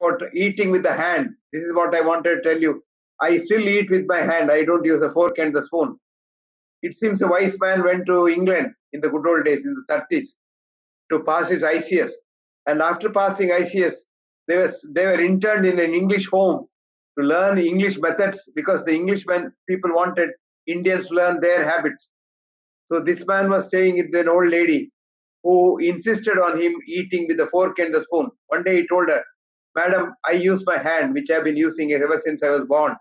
about eating with the hand. This is what I wanted to tell you. I still eat with my hand. I don't use the fork and the spoon. It seems a wise man went to England in the good old days, in the 30s, to pass his ICS. And after passing ICS, they were interned in an English home to learn English methods, because the Englishmen, people wanted Indians to learn their habits. So this man was staying with an old lady who insisted on him eating with the fork and the spoon. One day he told her, "Madam, I use my hand, which I've been using ever since I was born,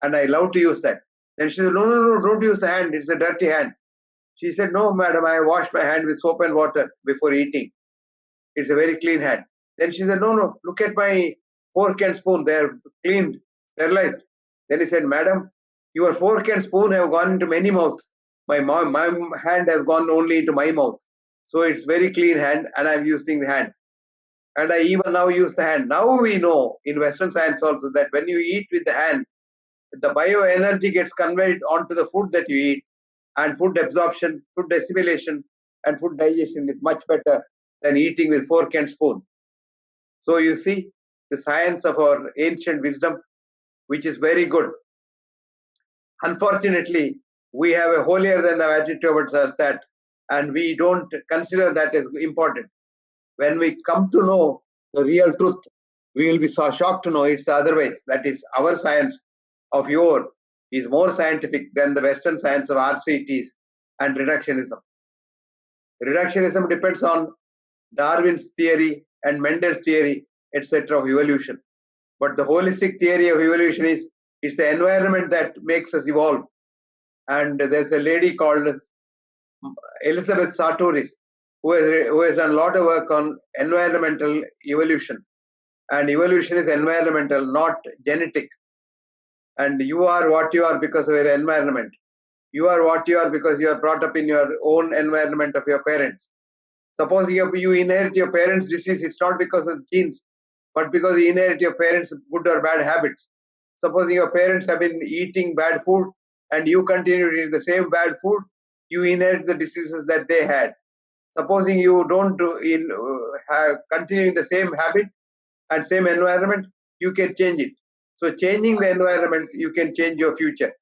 and I love to use that." Then she said, "No, no, no, don't use the hand. It's a dirty hand." She said, "No, madam, I washed my hand with soap and water before eating. It's a very clean hand." Then she said, "No, no, look at my fork and spoon. They're cleaned, sterilized." Then he said, "Madam, your fork and spoon have gone into many mouths. My hand has gone only into my mouth. So it's very clean hand, and I'm using the hand. And I even now use the hand." Now we know in Western science also that when you eat with the hand, the bioenergy gets conveyed onto the food that you eat, and food absorption, food assimilation, and food digestion is much better than eating with fork and spoon. So you see the science of our ancient wisdom, which is very good. Unfortunately, we have a holier than thou attitude towards that, and we don't consider that as important. When we come to know the real truth, we will be so shocked to know it's the other way. That is, our science of yore is more scientific than the Western science of RCTs and reductionism. Reductionism depends on Darwin's theory and Mendel's theory, etc. of evolution. But the holistic theory of evolution is it's the environment that makes us evolve. And there's a lady called Elizabeth Sartoris who has done a lot of work on environmental evolution. And evolution is environmental, not genetic. And you are what you are because of your environment. You are what you are because you are brought up in your own environment of your parents. Suppose you inherit your parents' disease, it's not because of genes, but because you inherit your parents' good or bad habits. Supposing your parents have been eating bad food and you continue to eat the same bad food, you inherit the diseases that they had. Supposing you don't continue in the same habit and same environment, you can change it. So changing the environment, you can change your future.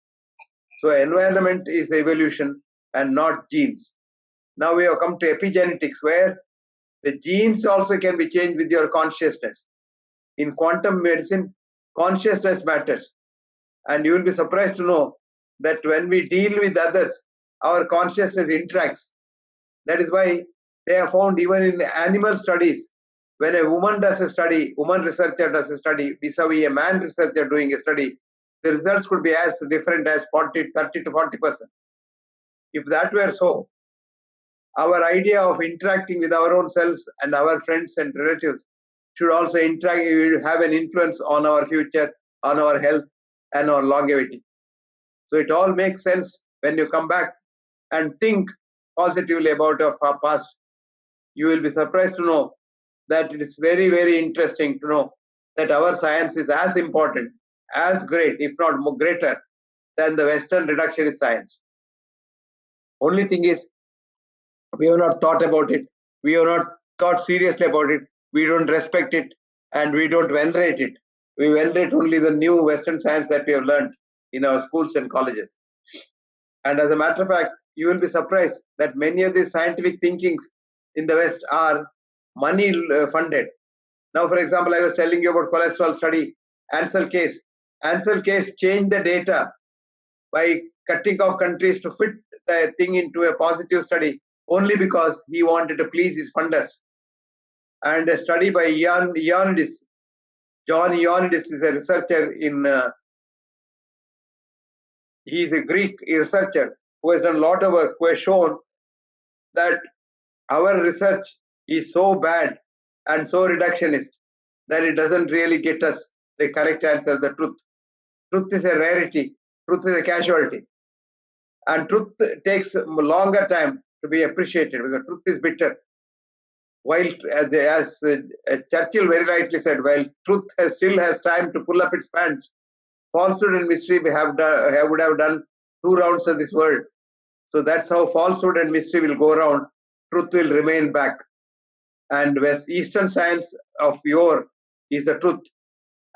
So environment is the evolution and not genes. Now we have come to epigenetics, where the genes also can be changed with your consciousness. In quantum medicine, consciousness matters. And you will be surprised to know that when we deal with others, our consciousness interacts. That is why they have found even in animal studies, when a woman does a study, woman researcher does a study, vis-a-vis a man researcher doing a study, the results could be as different as 30 to 40%. If that were so, our idea of interacting with our own selves and our friends and relatives should also have an influence on our future, on our health, and our longevity. So it all makes sense when you come back and think positively about our past. You will be surprised to know that it is very, very interesting to know that our science is as important, as great, if not more greater, than the Western reductionist science. Only thing is, we have not thought about it. We have not thought seriously about it. We don't respect it, and we don't venerate it. We venerate only the new Western science that we have learned in our schools and colleges. And as a matter of fact, you will be surprised that many of these scientific thinkings in the West are money funded. Now, for example, I was telling you about cholesterol study, Ansel case. Ansel case changed the data by cutting off countries to fit the thing into a positive study only because he wanted to please his funders. And a study by Ioannidis, John Ioannidis is a researcher he is a Greek researcher who has done a lot of work, who has shown that our research is so bad and so reductionist that it doesn't really get us the correct answer, the truth. Truth is a rarity. Truth is a casualty. And truth takes a longer time to be appreciated because truth is bitter. While, as Churchill very rightly said, while truth still has time to pull up its pants, falsehood and mystery would have done 2 rounds of this world. So that's how falsehood and mystery will go around. Truth will remain back. And Eastern science of yore is the truth,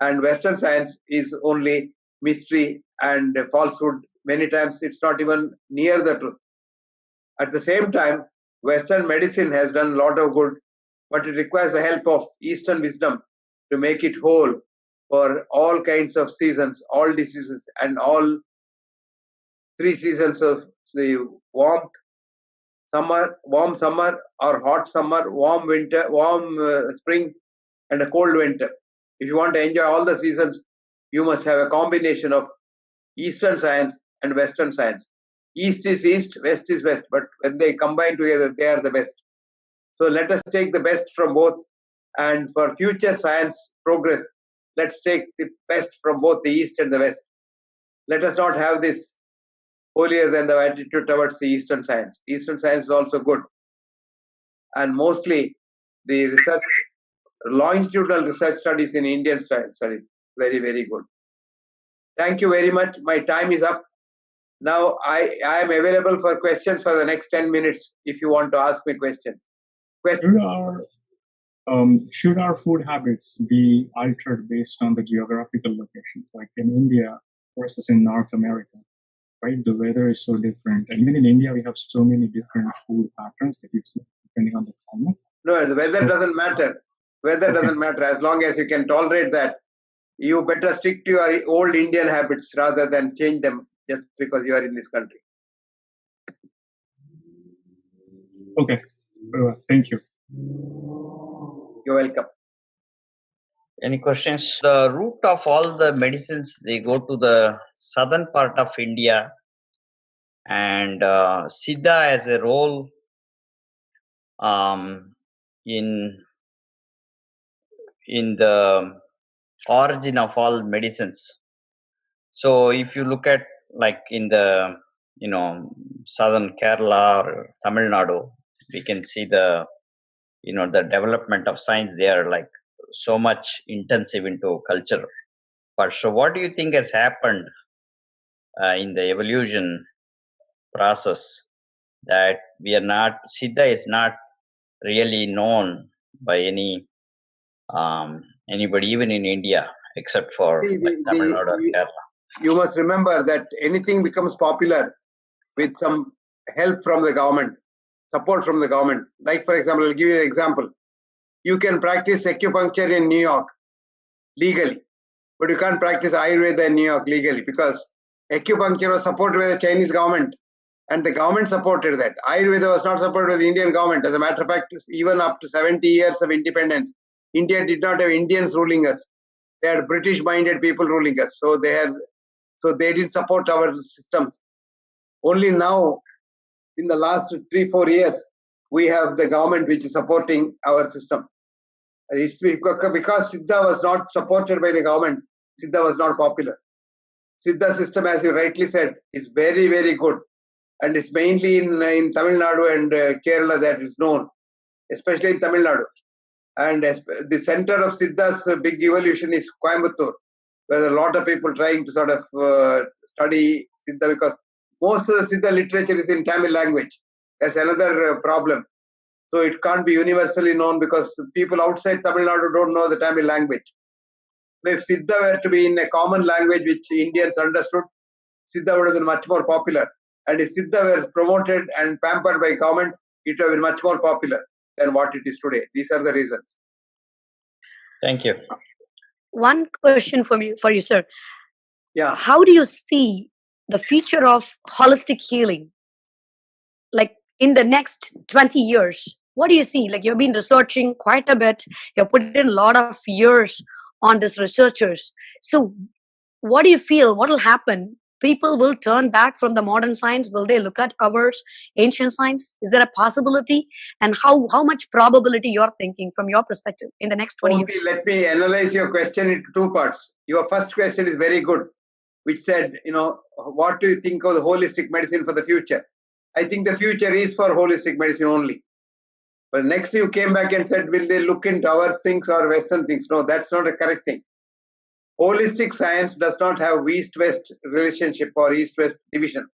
and Western science is only mystery and falsehood. Many times it's not even near the truth. At the same time, Western medicine has done a lot of good, but it requires the help of Eastern wisdom to make it whole for all kinds of seasons, all diseases, and all 3 seasons of the warm summer or hot summer, warm winter, warm spring, and a cold winter. If you want to enjoy all the seasons, you must have a combination of Eastern science and Western science. East is East, West is West, but when they combine together, they are the best. So let us take the best from both, and for future science progress, let's take the best from both the East and the West. Let us not have this holier than thou attitude towards the Eastern science. Eastern science is also good, and mostly the research, longitudinal research studies in Indian studies, very, very good. Thank you very much. My time is up. Now I am available for questions for the next 10 minutes if you want to ask me questions. Should our food habits be altered based on the geographical location, like in India versus in North America? Right, the weather is so different. And even in India, we have so many different food patterns that you see depending on the climate. No, the weather doesn't matter. Weather doesn't matter as long as you can tolerate that. You better stick to your old Indian habits rather than change them just because you are in this country. Okay, thank you. You're welcome. Any questions? The root of all the medicines, they go to the southern part of India, and Siddha has a role in the origin of all medicines. So if you look at like in the southern Kerala or Tamil Nadu, we can see the the development of science there, like so much intensive into culture. But so what do you think has happened in the evolution process that we are not, Siddha is not really known by anybody even in India except for Tamil Nadu or Kerala? You must remember that anything becomes popular with some help from the government, support from the government. Like, for example, I'll give you an example. You can practice acupuncture in New York legally, but you can't practice Ayurveda in New York legally because acupuncture was supported by the Chinese government and the government supported that. Ayurveda was not supported by the Indian government. As a matter of fact, even up to 70 years of independence, India did not have Indians ruling us. They had British-minded people ruling us. So they didn't support our systems. Only now, in the last 3-4 years, we have the government which is supporting our system. It's because Siddha was not supported by the government, Siddha was not popular. Siddha system, as you rightly said, is very, very good. And it's mainly in Tamil Nadu and Kerala that is known, especially in Tamil Nadu. And the center of Siddha's big evolution is Coimbatore, where there are a lot of people trying to sort of study Siddha because most of the Siddha literature is in Tamil language. That's another problem. So it can't be universally known because people outside Tamil Nadu don't know the Tamil language. So if Siddha were to be in a common language which Indians understood, Siddha would have been much more popular. And if Siddha were promoted and pampered by government, it would have been much more popular than what it is today. These are the reasons. Thank you. One question for you, sir. Yeah. How do you see the future of holistic healing? Like in the next 20 years, what do you see? Like you've been researching quite a bit. You've put in a lot of years on this researchers. So what do you feel? What will happen? People will turn back from the modern science. Will they look at our ancient science? Is there a possibility? And how much probability you're thinking from your perspective in the next 20 years? Let me analyze your question into 2 parts. Your first question is very good, which said, what do you think of the holistic medicine for the future? I think the future is for holistic medicine only. But next you came back and said, will they look into our things or Western things? No, that's not a correct thing. Holistic science does not have East-West relationship or East-West division.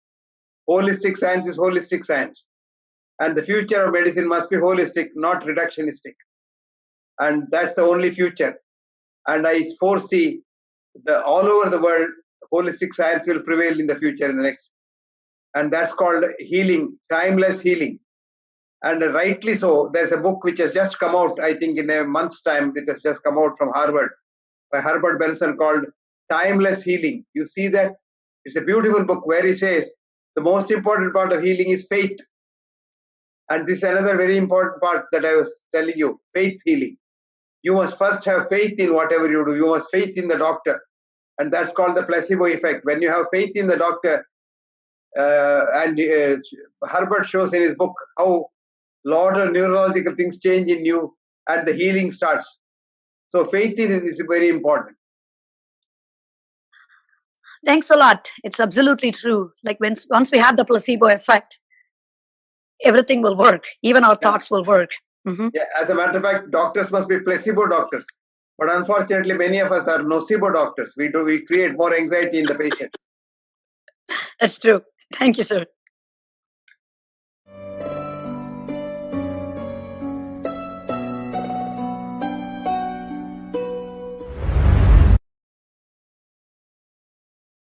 Holistic science is holistic science. And the future of medicine must be holistic, not reductionistic. And that's the only future. And I foresee all over the world, holistic science will prevail in the future, in the next. And that's called healing, timeless healing. And rightly so. There's a book which has just come out, I think in a month's time, it has just come out from Harvard, by Herbert Benson, called Timeless Healing. You see that? It's a beautiful book where he says the most important part of healing is faith. And this is another very important part that I was telling you, faith healing. You must first have faith in whatever you do. You must faith in the doctor. And that's called the placebo effect. When you have faith in the doctor, Herbert shows in his book how a lot of neurological things change in you and the healing starts. So faith is very important. Thanks a lot. It's absolutely true. Like once we have the placebo effect, everything will work. Even our thoughts will work. Mm-hmm. Yeah, as a matter of fact, doctors must be placebo doctors. But unfortunately, many of us are nocebo doctors. We create more anxiety in the patient. That's true. Thank you, sir.